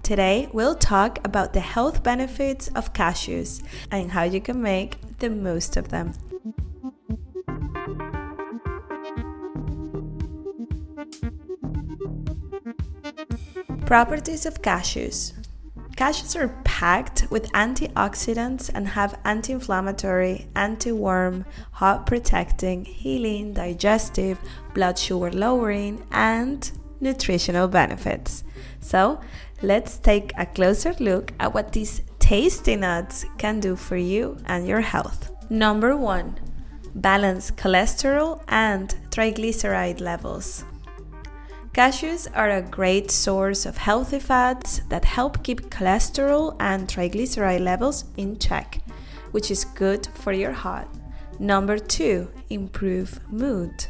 Today, we'll talk about the health benefits of cashews and how you can make the most of them. Properties of cashews. Cashews are packed with antioxidants and have anti-inflammatory, anti-worm, heart protecting, healing, digestive, blood sugar lowering, and nutritional benefits. So, let's take a closer look at what these tasty nuts can do for you and your health. Number 1. Balance cholesterol and triglyceride levels. Cashews are a great source of healthy fats that help keep cholesterol and triglyceride levels in check, which is good for your heart. Number 2. Improve mood.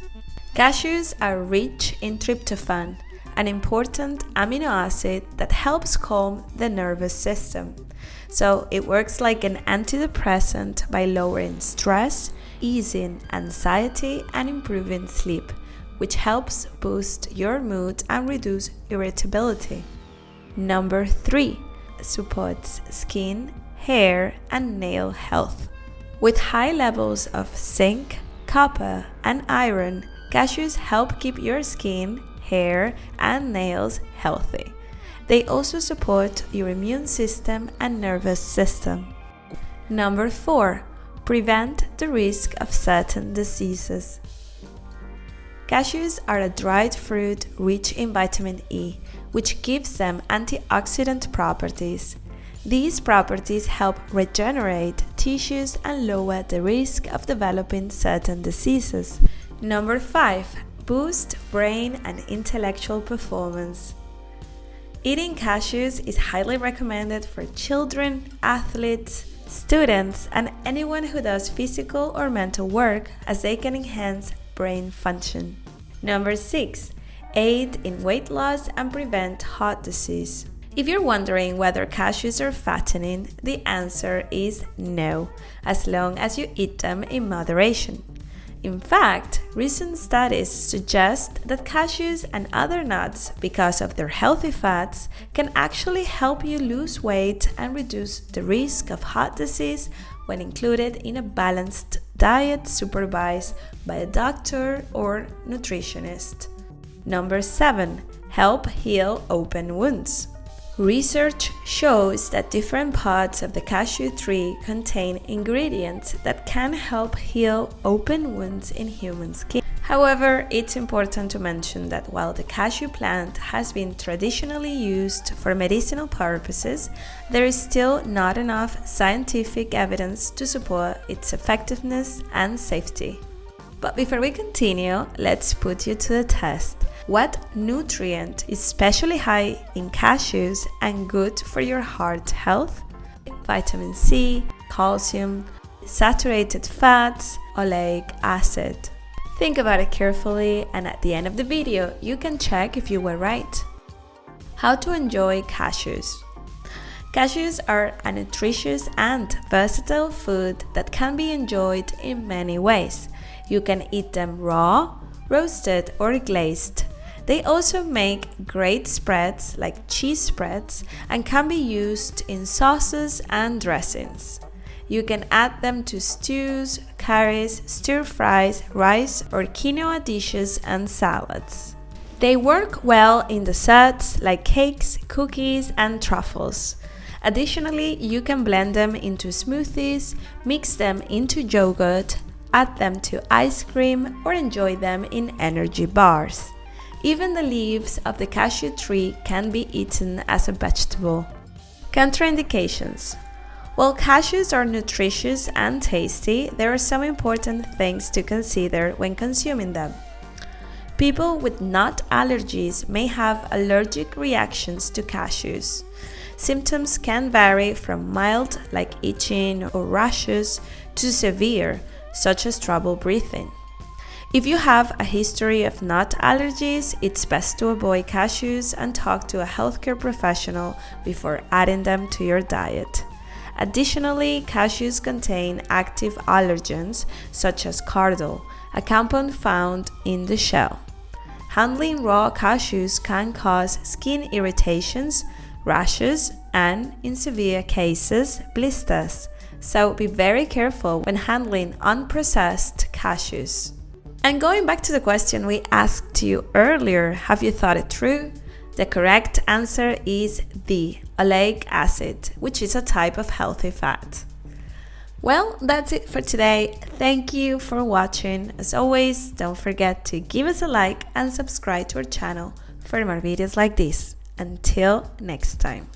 Cashews are rich in tryptophan, an important amino acid that helps calm the nervous system. So it works like an antidepressant by lowering stress, easing anxiety, and improving sleep, which helps boost your mood and reduce irritability. Number 3. Supports skin, hair, and nail health. With high levels of zinc, copper, and iron, cashews help keep your skin, hair, and nails healthy. They also support your immune system and nervous system. Number 4. Prevent the risk of certain diseases. Cashews are a dried fruit rich in vitamin E, which gives them antioxidant properties. These properties help regenerate tissues and lower the risk of developing certain diseases. Number 5. Boost brain and intellectual performance. Eating cashews is highly recommended for children, athletes, students, and anyone who does physical or mental work, as they can enhance brain function. Number 6. Aid in weight loss and prevent heart disease. If you're wondering whether cashews are fattening, the answer is no, as long as you eat them in moderation. In fact, recent studies suggest that cashews and other nuts, because of their healthy fats, can actually help you lose weight and reduce the risk of heart disease when included in a balanced diet supervised by a doctor or nutritionist. Number 7. Help heal open wounds. Research shows that different parts of the cashew tree contain ingredients that can help heal open wounds in human skin. However, it's important to mention that while the cashew plant has been traditionally used for medicinal purposes, there is still not enough scientific evidence to support its effectiveness and safety. But before we continue, let's put you to the test. What nutrient is especially high in cashews and good for your heart health? Vitamin C, calcium, saturated fats, oleic acid. Think about it carefully, and at the end of the video, you can check if you were right. How to enjoy cashews. Cashews are a nutritious and versatile food that can be enjoyed in many ways. You can eat them raw, roasted, or glazed. They also make great spreads like cheese spreads and can be used in sauces and dressings. You can add them to stews, curries, stir-fries, rice, or quinoa dishes and salads. They work well in desserts like cakes, cookies, and truffles. Additionally, you can blend them into smoothies, mix them into yogurt, add them to ice cream, or enjoy them in energy bars. Even the leaves of the cashew tree can be eaten as a vegetable. Contraindications. While cashews are nutritious and tasty, there are some important things to consider when consuming them. People with nut allergies may have allergic reactions to cashews. Symptoms can vary from mild, like itching or rashes, to severe, such as trouble breathing. If you have a history of nut allergies, it's best to avoid cashews and talk to a healthcare professional before adding them to your diet. Additionally, cashews contain active allergens such as cardol, a compound found in the shell. Handling raw cashews can cause skin irritations, rashes, and in severe cases, blisters. So be very careful when handling unprocessed cashews. And going back to the question we asked you earlier, have you thought it through? The correct answer is the oleic acid, which is a type of healthy fat. Well, that's it for today. Thank you for watching. As always, don't forget to give us a like and subscribe to our channel for more videos like this. Until next time.